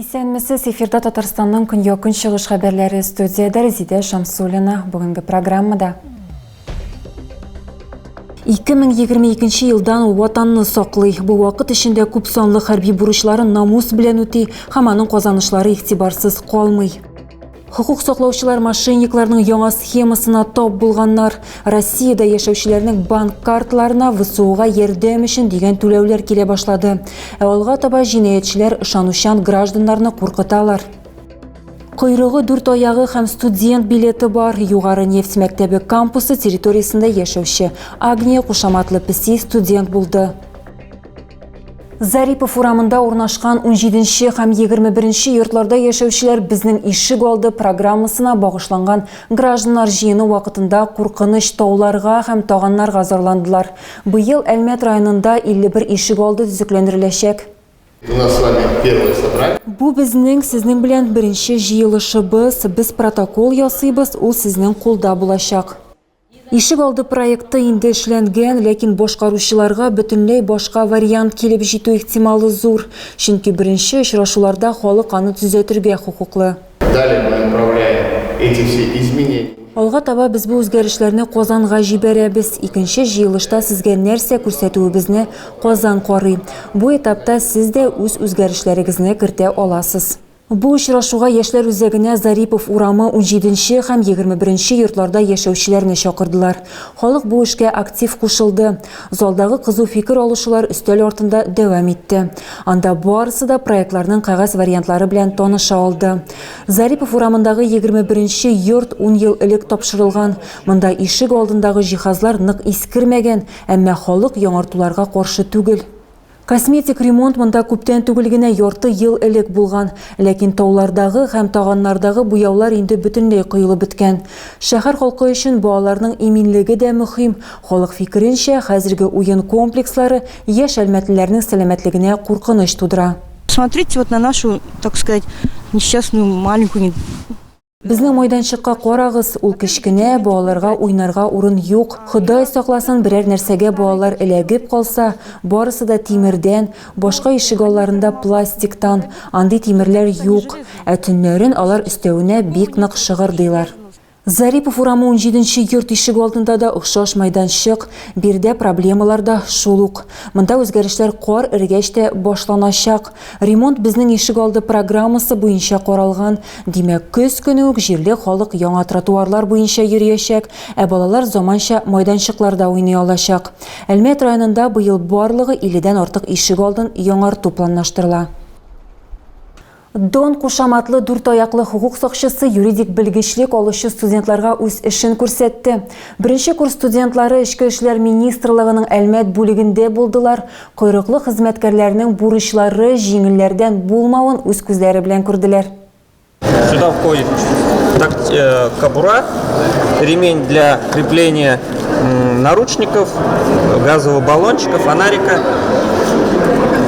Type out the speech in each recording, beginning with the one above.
Исәнмесез, эфирда Татарстанның көньяк көнчыгыш хәбәрләре, студияда Резида Шамсуллина. Бүгенге программада 2022 елдан ватанны саклый. Бу вакыт эчендә күп санлы хәрби бурычларын намус белән үти, һәм аның казанышлары игътибарсыз калмый. Хукук саклаучылар мошенникларның яңа схемасына тап булганнар. Россиядә яшәүчеләрнең банк карталарына ВСУга ярдәм өчен дигән түләүләр килә башлады. Алга таба җинаятьчеләр ышанучан гражданнарны куркыталар. Койрыгы 4 аягы һәм студент билеты бар. Югары нефть мәктәбе кампусы территориясендә яшәүче Агния кушаматлы песи студент булды. Зарипов урамында урнашкан 17-нче һәм 21-нче йортларда яшәүчеләр безнең ишек алды программасына багышланган гражданнар җыены вакытында куркыныч тауларга һәм таганнарга зарландылар. Быел Әлмәт районында 51 ишек алды төзекләндереләчәк. У нас с вами первое собрание. Бу безнең сезнең белән беренче җыелышыбыз. Без протокол ясыйбыз, ул сезнең кулда булачак. Ишек алды проекты инде эшләнгән, ләкин башкаручыларга бөтенләй башка вариант килеп җитү ихтималы зур. Чөнки беренче очрашуларда халык аны төзәтергә хокуклы. Далее мы направляем эти все изменения. Алга таба без бу үзгәрешләрне Казанга җибәрәбез. Икенче җыелышта сезгә нәрсә күрсәтүебезне Казан карый. Бу этапта сез дә үз үзгәрешләрегезне кертә аласыз. Бу очрашуга яшьләр үзәгенә Зарипов урамы 17-нче һәм 21-нче йортларда яшәүчеләрне чакырдылар. Халык бу эшкә актив кушылды. Залдагы кызу фикер алышулар өстәл артында дәвам итте. Анда барысы да проектларның кагаз вариантлары белән таныша алды. Зарипов урамындагы 21-нче йорт 10 ел элек тапшырылган. Монда ишек алдындагы җиһазлар нык искермәгән, әмма халык яңартуларга каршы түгел. Косметик ремонт монда күптән түгел генә ярты ел элек булган, ләкин таулардагы һәм таганнардагы буяулар инде бөтенләй коелып беткән. Шәһәр халкы өчен балаларның иминлеге дә мөһим. Халык фикеренчә, хәзерге уен комплекслары яшь әлмәтлеләрнең сәламәтлегенә куркыныч тудыра. Смотрите вот на нашу, так сказать, несчастную маленькую. Безнең майданчыкка карагыз, ул кечкенә, балаларга уйнарга урын юк. Ходай сакласын, берәр нәрсәгә балалар эләгеп калса, барысы да тимердән, башка ишек алларында пластиктан, андый тимерләр юк. Төннәрен алар өстәвенә бик нык шыгырдыйлар. Зарипов урамы 17-нче йорт ишек алдында да охшаш майданчык, бирдә проблемалар да шул ук. Монда үзгәрешләр кар эргәч тә башланачак. Ремонт безнең ишек алды программасы буенча каралган. Димәк, көз көне үк җирле халык яңа тротуарлар буенча йөриячәк, ә балалар заманча майданчыкларда уйный алачак. Әлмәт районында быел барлыгы 50-дән артык ишек алдын яңарту планлаштырыла. Дон кушаматлы 4 аяклы хукук сакчысы юридик белгечлек алучы студентларга үз эшен күрсәтте. Беренче курс студентлары Эчке эшләр министрлыгының Әлмәт бүлегендә булдылар. Койрыклы хезмәткәрләрнең бурычлары җиңелләрдән булмавын үз күзләре белән күрделәр. Сюда входит кобура, ремень для крепления наручников, газового баллончика, фонарика.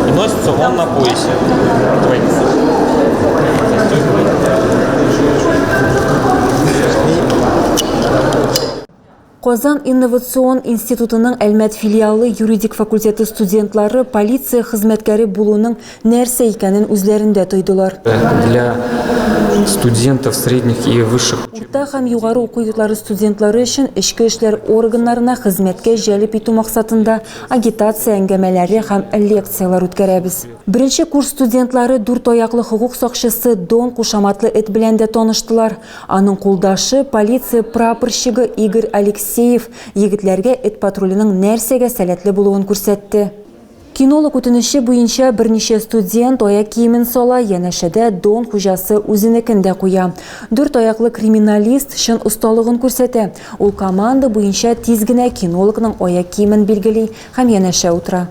И носится он на поясе. Казан инновацион институтының Әлмәт филиалы юридик факультеты студентлары полиция хезмәткәре булуның нәрсә икәнен үзләрендә тойдылар. Для студентов средних и высших Урта һәм югары уку йортлары студентлары өчен эчке эшләр органнарына хезмәткә җәлеп итү максатында агитация әңгәмәләре һәм лекциялар үткәрәбез. Беренче курс студентлары 4 аяклы хукук сакчысы Дон кушаматлы эт белән дә таныштылар. Аның кулдашы полиция прапорщигы Игорь Алексеев егетләргә эт патрулінің нәрсәгә сәләтле булуын күрсәтте. Кинолог үтенеше буенча берничә студент аяк киемен сала, янәшәдә Дон хуҗасы үзенекендә куя. 4 аяклы криминалист чын осталыгын күрсәтә. Ул команда буенча тиз генә кинологның аяк киемен билгели һәм янәшә утыра.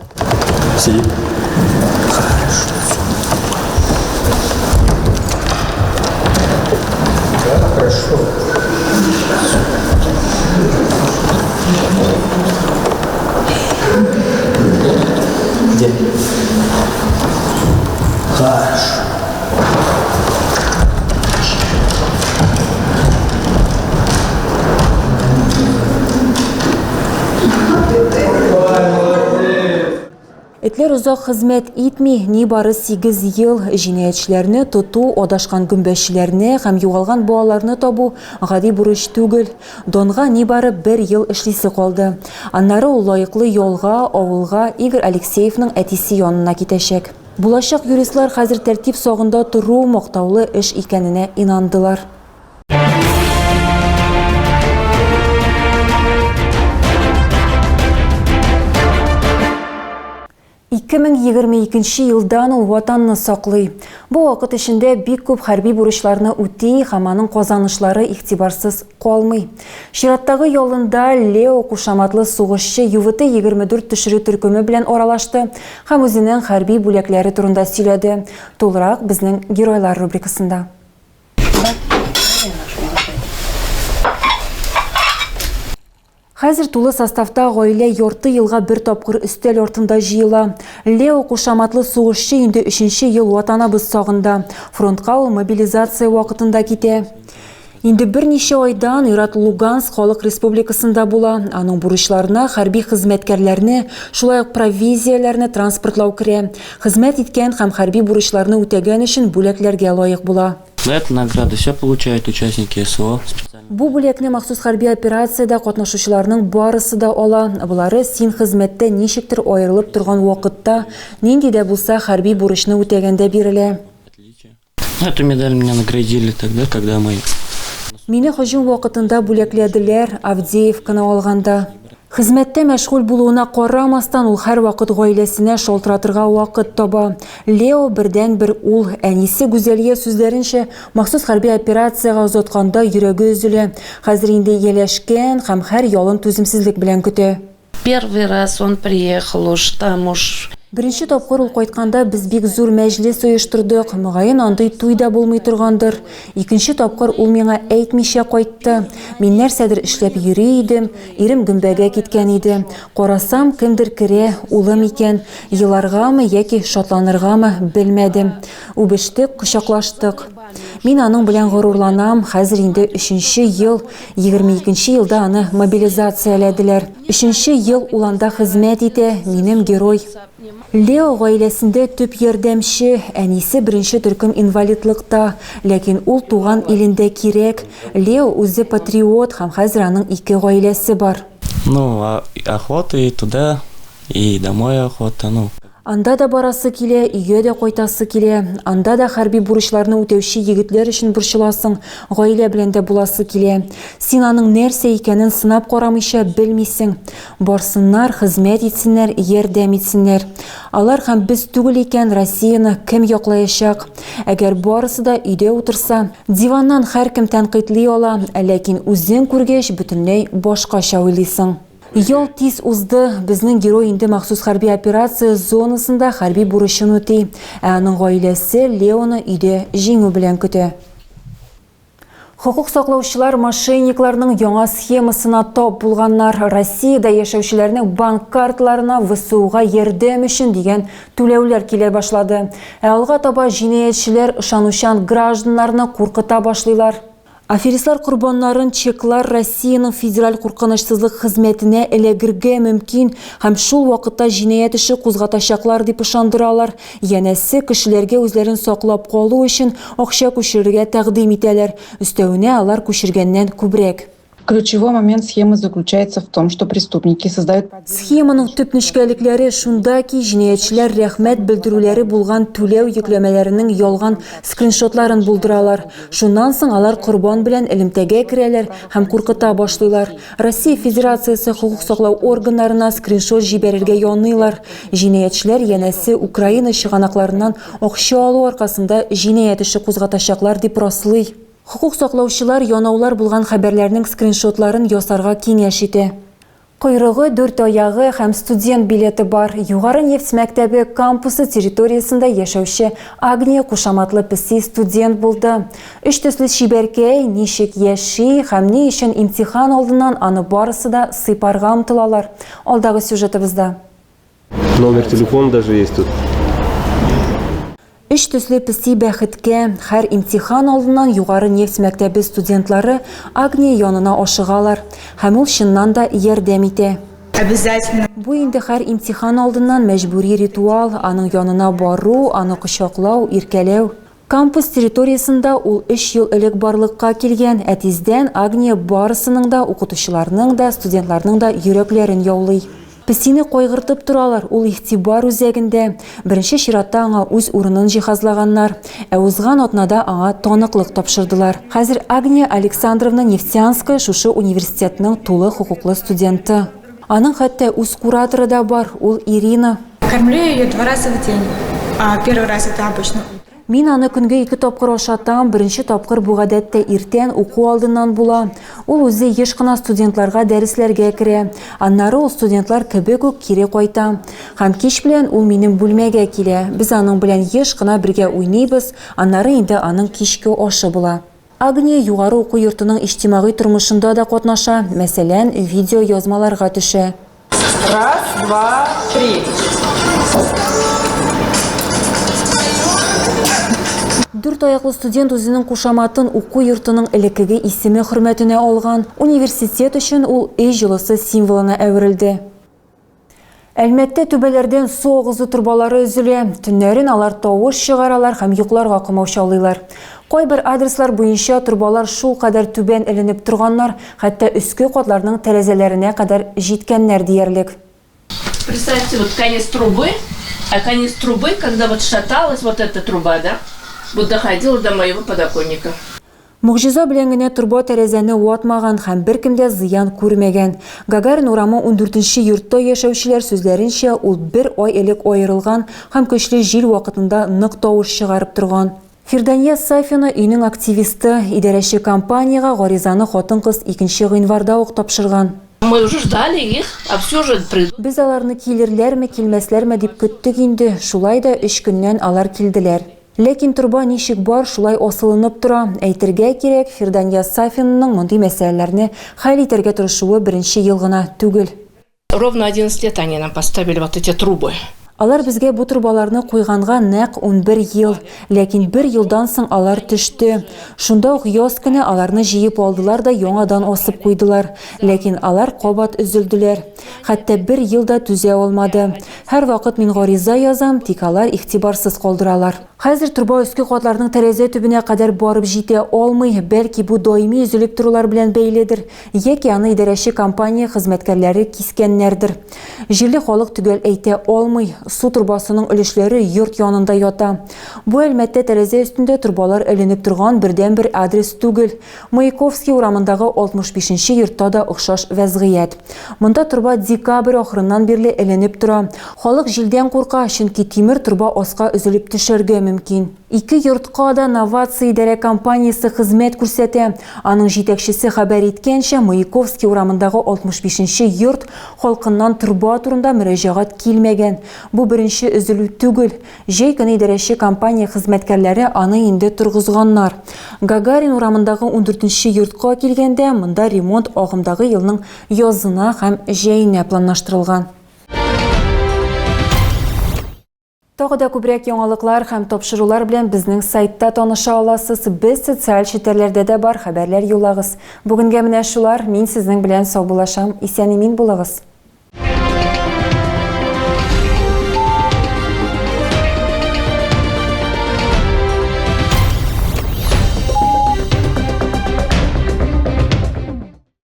Егетлер узак хезмәт итми, нибары 8 ел җинаятьчеләрне тоту, адашкан гөмбәчеләрне һәм югалган балаларны табу гади бурыч түгел. Донга нибары 1 ел эшлисе калды. Аннары ул лаеклы ялга, авылга Игорь Алексеевның әтисе янына китәчәк. Булачак юристлар хәзер тәртип сагында туру мактаулы эш икәненә инандылар. 2022 елдан ул ватанны саклый. Бу вакыт эчендә бик күп хәрби бурычларны үти һәм аның казанышлары игътибарсыз калмый. Чираттагы ялында Лео кушаматлы сугышчы ЮВТ-24 төшерү төркеме белән аралашты һәм үзенең хәрби бүләкләре турында сөйләде. Тулырак безнең геройлар рубрикасында. Хәзер тулы составта гаилә ярты елга бер тапкыр өстәл артында җыела. Лео кушаматлы сугышчы инде 3нче ел ватаныбыз сагында. Фронтка ул мобилизация вакытында китә. Инде берничә айдан Ират Луганск халык республикасында була. Аның бурычларына хәрби хезмәткәрләрне, шулай ук провизияләрне транспортлау керә. Хезмәт иткән һәм хәрби бурычларны үтәгән өчен бүләкләргә лаек була. Это награды все получают участники СО. Бу бүләкне махсус хәрби операциядә катнашучыларның барысы да ала. Булары син хезмәттә ничектер аерылып торган вакытта, нинди дә булса хәрби бурычны үтәгәндә бирелә. Эту медаль меня наградили тогда, когда мы... Мине һөҗүм вакытында бүләкләделәр, Авдеевканы алганда. Хезмәттә мәшгуль булуына карамастан ул һәр вакыт гаиләсенә шалтыратырга вакыт таба. Лео бердән-бер ул, әнисе Гүзәлия сүзләренчә, махсус хәрби операцияга узатканда йөрәге өзелә. Хәзер инде ияләшкән һәм һәр ялын түземсезлек белән көтә. Первый раз он приехал уж там уж. Беренче тапкыр ул кайтканда без бик зур мәҗлес оештырдык. Мөгаен андый туй да булмый торгандыр. Икенче тапкыр ул миңа әйтмичә кайтты. Мин нәрсәдер эшләп йөри идем, ирем гөмбәгә киткән иде. Карасам, кемдер керә, улым икән. Еларгамы яки шатланыргамы белмәдем. Үбештек, кочаклаштык. Мин аның белән горурланам. Хәзер инде 3нче ел, 22нче елда аны мобилизацияләделәр. 3нче ел ул анда хезмәт итә, минем герой. Лео гаиләсендә төп ярдәмче, әнисе беренче төркем инвалидлыкта, ләкин ул туган илендә кирәк. Лео үзе патриот һәм хәзер аның 2 гаиләсе бар. Ну, охота и туда, и домой охота, ну. Анда да барасы килә, өйгә дә кайтасы килә. Анда да хәрби бурычларны үтәүче егетләр өчен борчыласың, гаилә белән дә буласы килә. Син аның нәрсә икәнен сынап карамыйча белмисең. Барсыннар, хезмәт итсеннәр, ярдәм итсеннәр. Алар һәм без түгел икән Россияны кем яклаячак? Әгәр барысы да өйдә утырса, диваннан һәркем тәнкыйтьли ала, ләкин үзең күргәч бөтенләй башкача уйлыйсың. Ял тиз узды. Безнең герой инде махсус хәрби операция зонасында хәрби бурычын үти. Аның гаиләсе Леоны өйдә җиңү белән көтә. Хукук саклаучылар мошенникларның яңа схемасына тап булганнар. Россиядә яшәүчеләрнең банк карталарына ВСУга ярдәм өчен дигән түләүләр килә башлады. Алга таба җинаятьчеләр ышанучан гражданнарны куркыта башлыйлар. Аферистлар курбаннарын чеклар Россияның федераль куркынычсызлык хезмәтенә эләгергә мөмкин һәм шул вакытта җинаять эше кузгатачаклар дип ышандыралар. Янәсе кешеләргә үзләрен саклап калу өчен акча күчерергә тәкъдим итәләр. Өстәвенә алар күчергәннән күбрәк. Ключевой момент схемы заключается в том, что преступники создают... Схеманың төп нечкәлекләре шунда ки, җинаятьчеләр рәхмәт белдерүләре булган түләү йөкләмәләренең ялган скриншотларын булдыралар. Шуннан соң алар корбан белән элемтәгә керәләр һәм куркыта башлыйлар. Россия Федерациясе хукук саклау органнарына скриншот җибәрергә яныйлар. Җинаятьчеләр янәсе Украина чыганакларыннан акча алу аркасында җинаять эше кузгатачаклар дип раслый. Хукук саклаучылар янаулар булган хәбәрләрнең скриншотларын ясарга киңәш итә. Койрыгы, 4 аягы һәм студент билеты бар. Югары нефть мәктәбе кампусы территориясында яшәүче Агния кушаматлы песи студент булды. 3 төсле шибәркәй ничек яши һәм ни өчен имтихан алдыннан аны барысы да сыйпарга омтылалар. Алдагы сюжетыбызда. Номер телефона даже есть тут. 3 төсле песи бәхеткә, һәр имтихан алдыннан югары нефть мәктәбе студентлары Агния янына ашыгалар һәм ул чыннан да ярдәм итә. Обязательно. Бу инде һәр имтихан алдыннан мәҗбүри ритуал, аның янына бару, аны кочаклау, иркәләү. Кампус территориясында ул 3 ел элек барлыкка килгән, әтиздән Агния барысының да, укытучыларның да, студентларның да йөрәкләрен яулый. Песине кайгыртып торалар, ул игътибар үзәгендә. Беренче чиратта аңа үз урынын җиһазлаганнар, ә узган атнада аңа таныклык тапшырдылар. Хәзер Агния Александровна Нефтянская шушы университетның тулы хукуклы студенты. Аның хәтта үз кураторы да бар, ул Ирина. Кормлю ее 2 раза в день. Первый раз это обычно. Мин аны көнгә 2 тапкыр ашатам, беренче тапкыр бу гадәттә иртән уку алдыннан була. Ул үзе еш кына студентларга дәресләргә керә. Аннары ул студентлар кебек үк кире кайта. Һәм кич белән ул минем бүлмәгә килә. Без аның белән еш кына бергә уйныйбыз, аннары инде аның кичке ашы була. Агния югары уку йортының иҗтимагый тормышында да катнаша, мәсәлән, видео язмаларга төшә. 1, 2, 3. Дүрт аяклы студент үзенең кушаматын уку йортының элеккеге исеме хөрмәтенә алган. Университет өчен ул өй җылысы символына әверелде. Әлмәттә түбәләрдән су агызу турбалары өзелә. Төннәрен алар тавыш чыгаралар һәм йокларга комаучалыйлар. Кайбер адреслар буенча турбалар шул кадәр түбән эленеп торганнар, хәтта өске катларның тәрәзәләренә кадәр җиткәннәр диярлек. Представьте, вот конец трубы, а конец трубы, когда вот шаталась вот эта труба, да, вот доходила до моего подоконника. Мугҗиза белән генә турба тәрәзәне ватмаган һәм беркемдә зыян күрмәгән. Гагарин урамы 14нче йортта яшәүчеләр сүзләренчә, ул 1 ай элек аерылган һәм көчле җил вакытында нык тавыш чыгарып торган. Фирдания Сафина өйнең активисты, идарәче компанияга гаризаны хатын-кыз 2 гыйнварда ук тапшырган. Мы уже ждали их, а все же придут. Без аларны килерләрме, килмәсләрме дип көттек инде. Шулай да 3 көннән алар килделәр. Ләкин турба ничек бар, шулай асылынып тора. Әйтергә кирәк, Фирдания Сафинның мондый мәсьәләләрне хәл итәргә тырышуы беренче ел гына түгел. Ровно 11 лет они нам поставили вот эти трубы. Алар безгә бу турбаларны куйганга нәкъ 11 ел, ләкин 1 елдан соң алар төште. Шунда ук яз көне аларны җыеп алдылар да яңадан асып куйдылар, ләкин алар кабат өзелделәр. Хәтта 1 елда түзә алмады. Һәр вакыт мин гариза язам, тик алар игътибарсыз калдыралар. Хәзер турба өске катларның тәрәзә төбенә кадәр барып җитә алмый, бәлки бу даими өзелеп торулар белән бәйледер, яки аны идарәче компания хезмәткәрләре кискәннәрдер. Җирле халык төгәл әйтә алмый. Су турбасының өлешләре йорт янында ята. Бу әлмәттә тәрәзә өстендә турбалар эленеп торган бердән-бер адрес түгел. Маяковский урамындагы 65нче йортта да охшаш вәзгыять. Монда турба декабрь ахырыннан бирле эленеп тора. Халык җилдән курка, чөнки тимер турба аска өзелеп төшәргә мөмкин. 2 йортка да новация идарә компаниясе хезмәт күрсәтә. Аның җитәкчесе хәбәр иткәнчә, Маяковский урамындагы 65нче йорт халкыннан турба турында мөрәҗәгать килмәгән. Бу беренче өзелү түгел. Җәй көне идарәче компания хезмәткәрләре аны инде тургызганнар. Гагарин урамындагы 14нче йортка килгәндә, монда ремонт агымдагы елның язына һәм җәенә планлаштырылган. Тагы да күбрәк яңалыклар һәм тапшырулар белән безнең сайтта таныша аласыз. Без социаль челтәрләрдә дә бар, хәбәрләр юллагыз. Бүгенгә менә шулар. Мин сезнең белән сау булашам. Исән-имин булыгыз.